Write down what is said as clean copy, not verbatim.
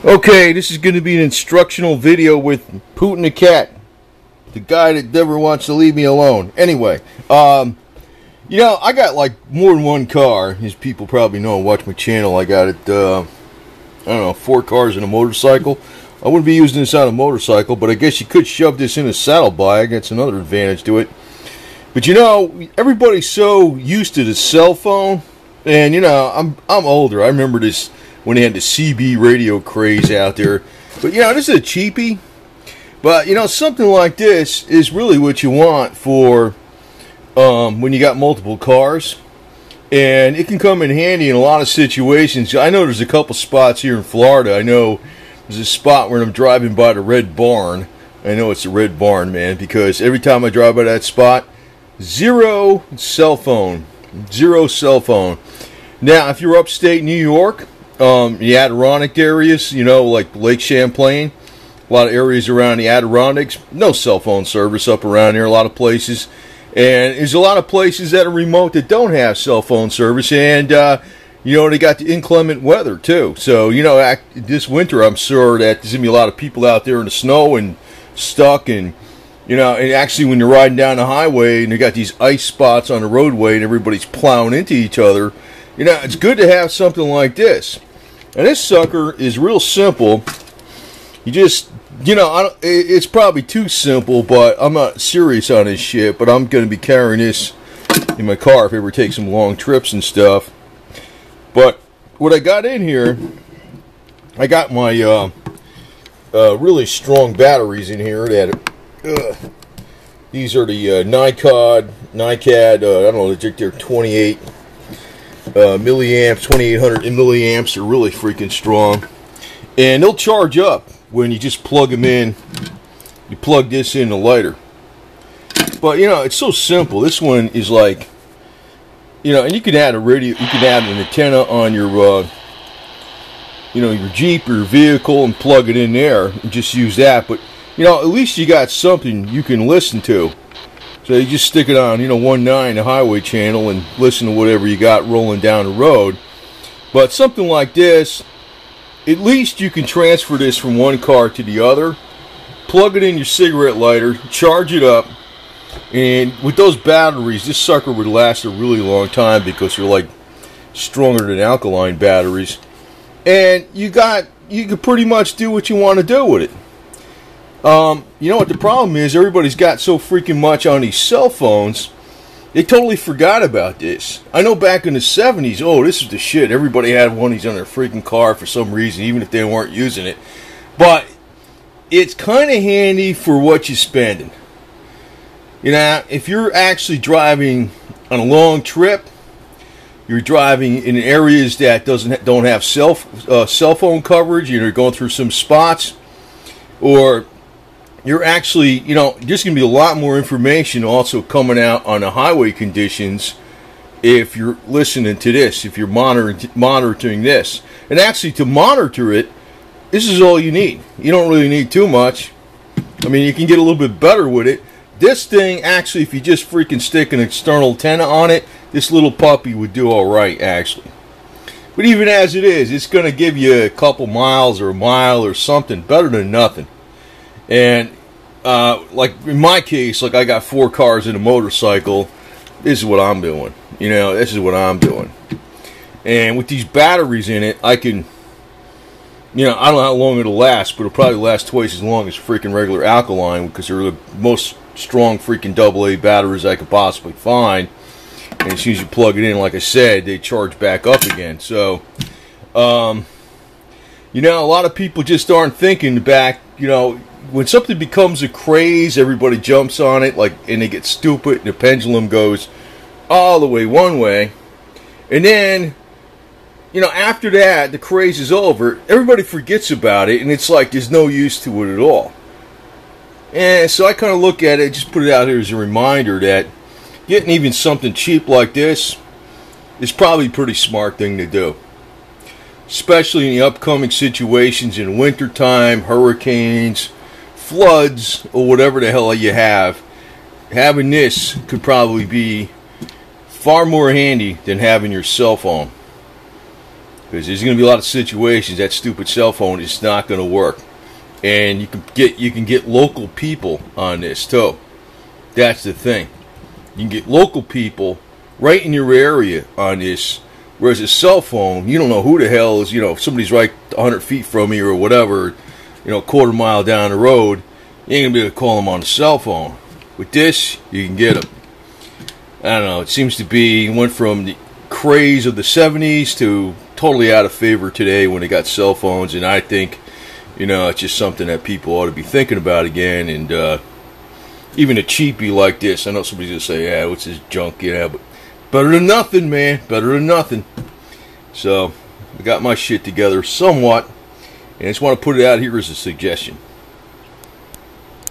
Okay, this is going to be an instructional video with Putin the cat, the guy that never wants to leave me alone. Anyway, I got like more than one car, as people probably know and watch my channel. I got it, I don't know, 4 cars and a motorcycle. I wouldn't be using this on a motorcycle, but I guess you could shove this in a saddlebag. That's another advantage to it. But everybody's so used to the cell phone, and I'm older. I remember this when they had the CB radio craze out there. But this is a cheapie. But something like this is really what you want for when you got multiple cars, and it can come in handy in a lot of situations. I know there's a couple spots here in Florida. I know there's a spot where I'm driving by the Red Barn. I know it's the Red Barn, man, because every time I drive by that spot, zero cell phone. Now, if you're upstate New York, the Adirondack areas, like Lake Champlain, a lot of areas around the Adirondacks, no cell phone service up around here, a lot of places. And there's a lot of places that are remote that don't have cell phone service, and they got the inclement weather too. So this winter, I'm sure that there's gonna be a lot of people out there in the snow and stuck, and and actually when you're riding down the highway and you got these ice spots on the roadway and everybody's plowing into each other, it's good to have something like this. And this sucker is real simple. You just it's probably too simple, but I'm not serious on this shit. But I'm going to be carrying this in my car if I ever take some long trips and stuff. But what I got in here, I got my really strong batteries in here. These are the NiCad. I don't know, they're 28 milliamps, 2800 milliamps. Are really freaking strong, and they'll charge up when you just plug them in. You plug this in the lighter. But it's so simple. This one is like, and you can add a radio, you can add an antenna on your your Jeep or your vehicle and plug it in there and just use that. But at least you got something you can listen to. So you just stick it on 19, the highway channel, and listen to whatever you got rolling down the road. But something like this, at least you can transfer this from one car to the other, plug it in your cigarette lighter, charge it up, and with those batteries, this sucker would last a really long time because they're like stronger than alkaline batteries. And you can pretty much do what you want to do with it. What the problem is, everybody's got so freaking much on these cell phones, they totally forgot about this. I know back in the 70s, this is the shit. Everybody had one of these on their freaking car for some reason, even if they weren't using it. But it's kind of handy for what you're spending. If you're actually driving on a long trip, you're driving in areas that don't have cell phone coverage, you're going through some spots, or you're actually, there's going to be a lot more information also coming out on the highway conditions if you're listening to this, if you're monitoring this. And actually, to monitor it, this is all you need. You don't really need too much. I mean, you can get a little bit better with it. This thing, actually, if you just freaking stick an external antenna on it, this little puppy would do all right, actually. But even as it is, it's going to give you a couple miles or a mile or something, better than nothing. And like in my case, like I got 4 cars and a motorcycle. This is what I'm doing. This is what I'm doing. And with these batteries in it, I can, I don't know how long it'll last, but it'll probably last twice as long as freaking regular alkaline, because they're the most strong freaking AA batteries I could possibly find. And as soon as you plug it in, like I said, they charge back up again. So, a lot of people just aren't thinking back, when something becomes a craze, everybody jumps on it, and they get stupid, and the pendulum goes all the way one way. And then, after that, the craze is over, everybody forgets about it, and it's like there's no use to it at all. And so I kind of look at it, just put it out here as a reminder that getting even something cheap like this is probably a pretty smart thing to do. Especially in the upcoming situations in wintertime, hurricanes, floods, or whatever the hell you have. Having this could probably be far more handy than having your cell phone. because there's going to be a lot of situations that stupid cell phone is not going to work, and you can get local people on this too. That's the thing. You can get local people right in your area on this, whereas a cell phone, you don't know who the hell is, if somebody's right 100 feet from you or whatever, a quarter mile down the road, you ain't going to be able to call them on the cell phone. With this, you can get them. I don't know, it seems to be, went from the craze of the 70s to totally out of favor today when they got cell phones, and I think, it's just something that people ought to be thinking about again, and even a cheapie like this, I know somebody's going to say, yeah, what's this junk, but better than nothing, man, better than nothing. So, I got my shit together somewhat, and I just want to put it out here as a suggestion.